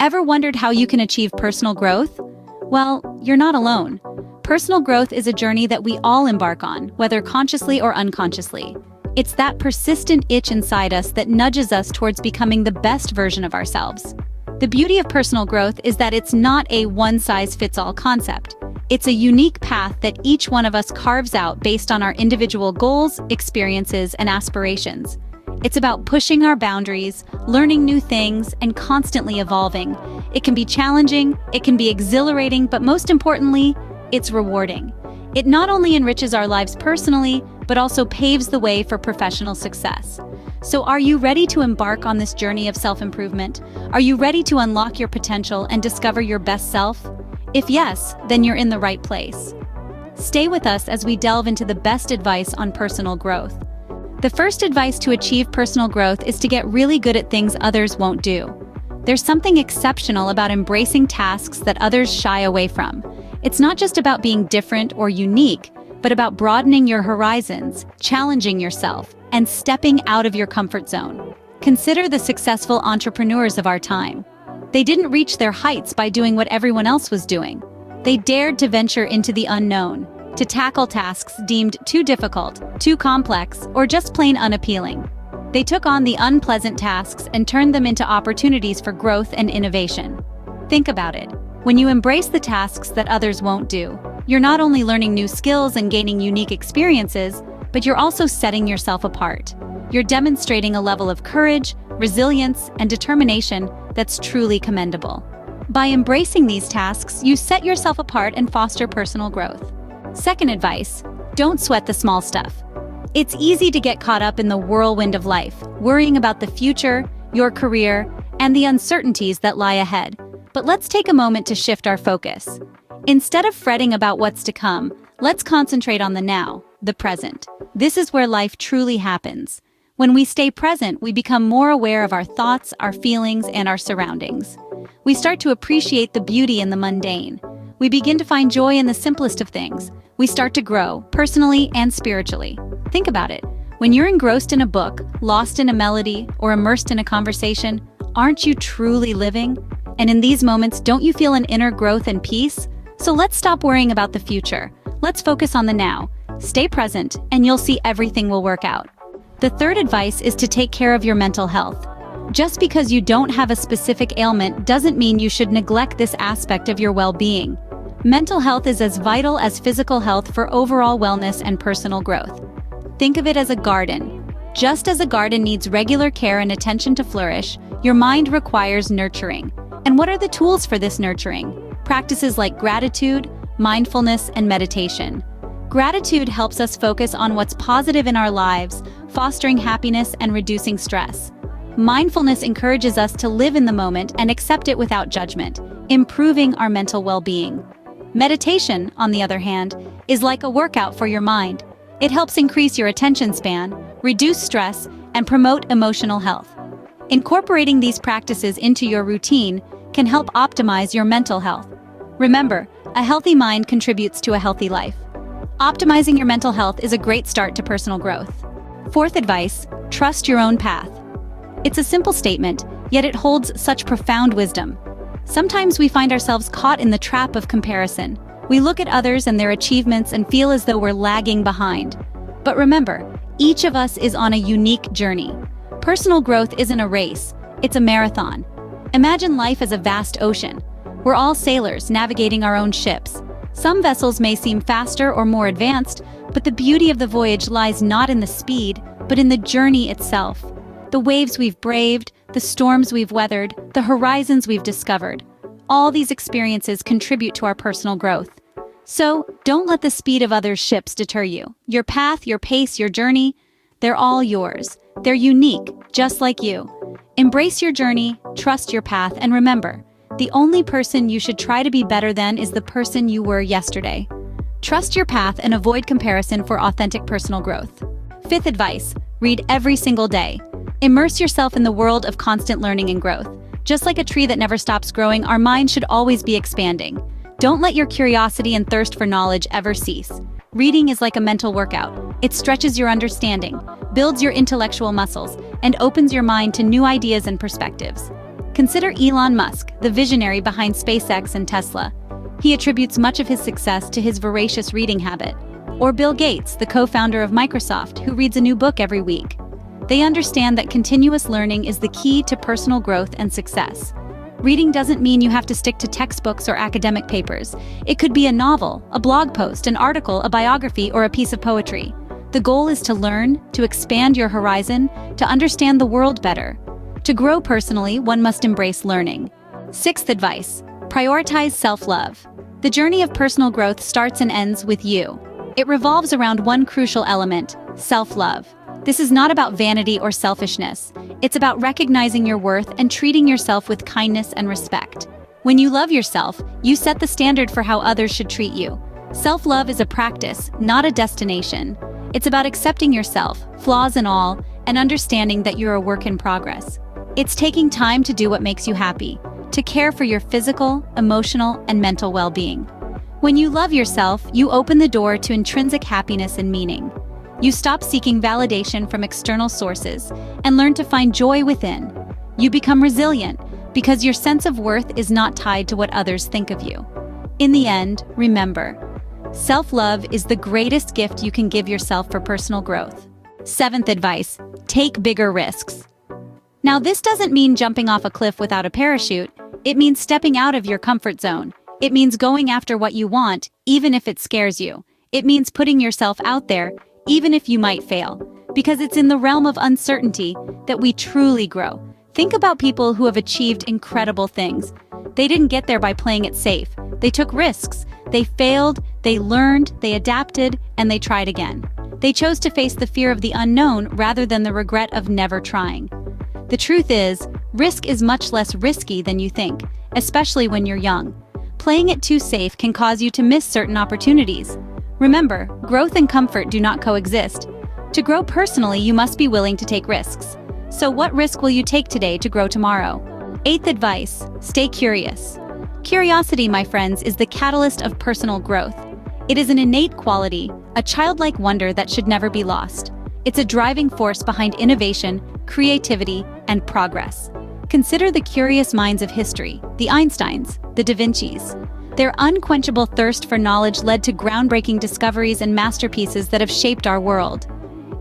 Ever wondered how you can achieve personal growth? Well, you're not alone. Personal growth is a journey that we all embark on, whether consciously or unconsciously. It's that persistent itch inside us that nudges us towards becoming the best version of ourselves. The beauty of personal growth is that it's not a one-size-fits-all concept. It's a unique path that each one of us carves out based on our individual goals, experiences, and aspirations. It's about pushing our boundaries, learning new things, and constantly evolving. It can be challenging, it can be exhilarating, but most importantly, it's rewarding. It not only enriches our lives personally, but also paves the way for professional success. So are you ready to embark on this journey of self-improvement? Are you ready to unlock your potential and discover your best self? If yes, then you're in the right place. Stay with us as we delve into the best advice on personal growth. The first advice to achieve personal growth is to get really good at things others won't do. There's something exceptional about embracing tasks that others shy away from. It's not just about being different or unique, but about broadening your horizons, challenging yourself, and stepping out of your comfort zone. Consider the successful entrepreneurs of our time. They didn't reach their heights by doing what everyone else was doing. They dared to venture into the unknown, to tackle tasks deemed too difficult, too complex, or just plain unappealing. They took on the unpleasant tasks and turned them into opportunities for growth and innovation. Think about it. When you embrace the tasks that others won't do, you're not only learning new skills and gaining unique experiences, but you're also setting yourself apart. You're demonstrating a level of courage, resilience, and determination that's truly commendable. By embracing these tasks, you set yourself apart and foster personal growth. Second advice, don't sweat the small stuff. It's easy to get caught up in the whirlwind of life, worrying about the future, your career, and the uncertainties that lie ahead. But let's take a moment to shift our focus. Instead of fretting about what's to come, let's concentrate on the now, the present. This is where life truly happens. When we stay present, we become more aware of our thoughts, our feelings, and our surroundings. We start to appreciate the beauty in the mundane. We begin to find joy in the simplest of things. We start to grow, personally and spiritually. Think about it. When you're engrossed in a book, lost in a melody, or immersed in a conversation, aren't you truly living? And in these moments, don't you feel an inner growth and peace? So let's stop worrying about the future. Let's focus on the now. Stay present, and you'll see everything will work out. The third advice is to take care of your mental health. Just because you don't have a specific ailment doesn't mean you should neglect this aspect of your well-being. Mental health is as vital as physical health for overall wellness and personal growth. Think of it as a garden. Just as a garden needs regular care and attention to flourish, your mind requires nurturing. And what are the tools for this nurturing? Practices like gratitude, mindfulness, and meditation. Gratitude helps us focus on what's positive in our lives, fostering happiness and reducing stress. Mindfulness encourages us to live in the moment and accept it without judgment, improving our mental well-being. Meditation, on the other hand, is like a workout for your mind. It helps increase your attention span, reduce stress, and promote emotional health. Incorporating these practices into your routine can help optimize your mental health. Remember, a healthy mind contributes to a healthy life. Optimizing your mental health is a great start to personal growth. Fourth advice, trust your own path. It's a simple statement, yet it holds such profound wisdom. Sometimes we find ourselves caught in the trap of comparison. We look at others and their achievements and feel as though we're lagging behind. But remember, each of us is on a unique journey. Personal growth isn't a race, it's a marathon. Imagine life as a vast ocean. We're all sailors navigating our own ships. Some vessels may seem faster or more advanced, but the beauty of the voyage lies not in the speed, but in the journey itself. The waves we've braved, the storms we've weathered, the horizons we've discovered. All these experiences contribute to our personal growth. So, don't let the speed of others' ships deter you. Your path, your pace, your journey, they're all yours. They're unique, just like you. Embrace your journey, trust your path, and remember, the only person you should try to be better than is the person you were yesterday. Trust your path and avoid comparison for authentic personal growth. Fifth advice, read every single day. Immerse yourself in the world of constant learning and growth. Just like a tree that never stops growing, our mind should always be expanding. Don't let your curiosity and thirst for knowledge ever cease. Reading is like a mental workout. It stretches your understanding, builds your intellectual muscles, and opens your mind to new ideas and perspectives. Consider Elon Musk, the visionary behind SpaceX and Tesla. He attributes much of his success to his voracious reading habit. Or Bill Gates, the co-founder of Microsoft, who reads a new book every week. They understand that continuous learning is the key to personal growth and success. Reading doesn't mean you have to stick to textbooks or academic papers. It could be a novel, a blog post, an article, a biography, or a piece of poetry. The goal is to learn, to expand your horizon, to understand the world better. To grow personally, one must embrace learning. Sixth advice: prioritize self-love. The journey of personal growth starts and ends with you. It revolves around one crucial element: self-love. This is not about vanity or selfishness. It's about recognizing your worth and treating yourself with kindness and respect. When you love yourself, you set the standard for how others should treat you. Self-love is a practice, not a destination. It's about accepting yourself, flaws and all, and understanding that you're a work in progress. It's taking time to do what makes you happy, to care for your physical, emotional, and mental well-being. When you love yourself, you open the door to intrinsic happiness and meaning. You stop seeking validation from external sources and learn to find joy within. You become resilient because your sense of worth is not tied to what others think of you. In the end, remember, self-love is the greatest gift you can give yourself for personal growth. Seventh advice: take bigger risks. Now, this doesn't mean jumping off a cliff without a parachute. It means stepping out of your comfort zone. It means going after what you want, even if it scares you. It means putting yourself out there, even if you might fail. Because it's in the realm of uncertainty that we truly grow. Think about people who have achieved incredible things. They didn't get there by playing it safe. They took risks. They failed, they learned, they adapted, and they tried again. They chose to face the fear of the unknown rather than the regret of never trying. The truth is, risk is much less risky than you think, especially when you're young. Playing it too safe can cause you to miss certain opportunities. Remember, growth and comfort do not coexist. To grow personally, you must be willing to take risks. So what risk will you take today to grow tomorrow? Eighth advice: stay curious. Curiosity, my friends, is the catalyst of personal growth. It is an innate quality, a childlike wonder that should never be lost. It's a driving force behind innovation, creativity, and progress. Consider the curious minds of history, the Einsteins, the Da Vincis. Their unquenchable thirst for knowledge led to groundbreaking discoveries and masterpieces that have shaped our world.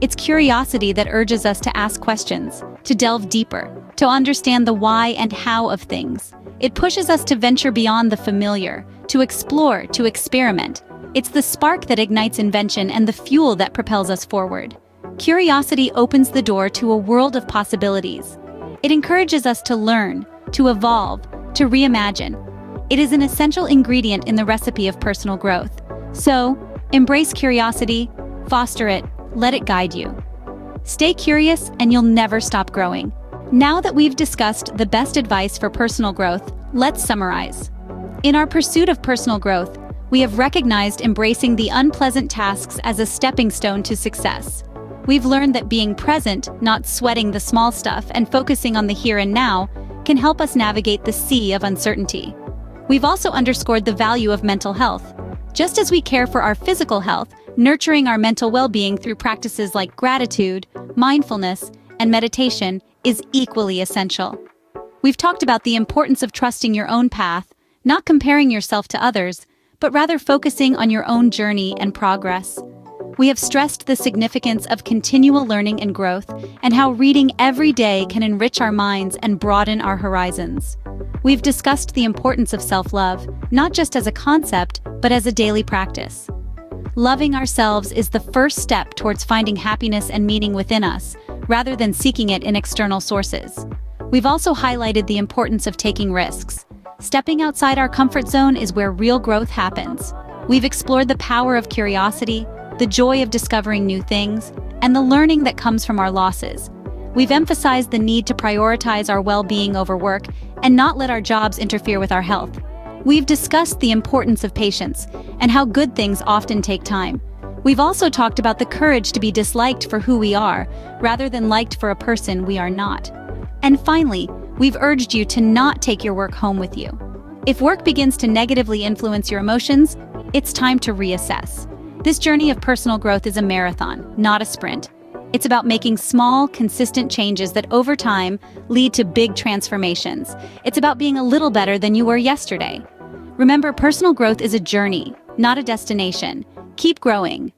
It's curiosity that urges us to ask questions, to delve deeper, to understand the why and how of things. It pushes us to venture beyond the familiar, to explore, to experiment. It's the spark that ignites invention and the fuel that propels us forward. Curiosity opens the door to a world of possibilities. It encourages us to learn, to evolve, to reimagine. It is an essential ingredient in the recipe of personal growth. So, embrace curiosity, foster it, let it guide you. Stay curious and you'll never stop growing. Now that we've discussed the best advice for personal growth, let's summarize. In our pursuit of personal growth, we have recognized embracing the unpleasant tasks as a stepping stone to success. We've learned that being present, not sweating the small stuff, and focusing on the here and now can help us navigate the sea of uncertainty. We've also underscored the value of mental health. Just as we care for our physical health, nurturing our mental well-being through practices like gratitude, mindfulness, and meditation is equally essential. We've talked about the importance of trusting your own path, not comparing yourself to others, but rather focusing on your own journey and progress. We have stressed the significance of continual learning and growth, and how reading every day can enrich our minds and broaden our horizons. We've discussed the importance of self-love, not just as a concept, but as a daily practice. Loving ourselves is the first step towards finding happiness and meaning within us, rather than seeking it in external sources. We've also highlighted the importance of taking risks. Stepping outside our comfort zone is where real growth happens. We've explored the power of curiosity, the joy of discovering new things, and the learning that comes from our losses. We've emphasized the need to prioritize our well-being over work and not let our jobs interfere with our health. We've discussed the importance of patience and how good things often take time. We've also talked about the courage to be disliked for who we are, rather than liked for a person we are not. And finally, we've urged you to not take your work home with you. If work begins to negatively influence your emotions, it's time to reassess. This journey of personal growth is a marathon, not a sprint. It's about making small, consistent changes that over time lead to big transformations. It's about being a little better than you were yesterday. Remember, personal growth is a journey, not a destination. Keep growing.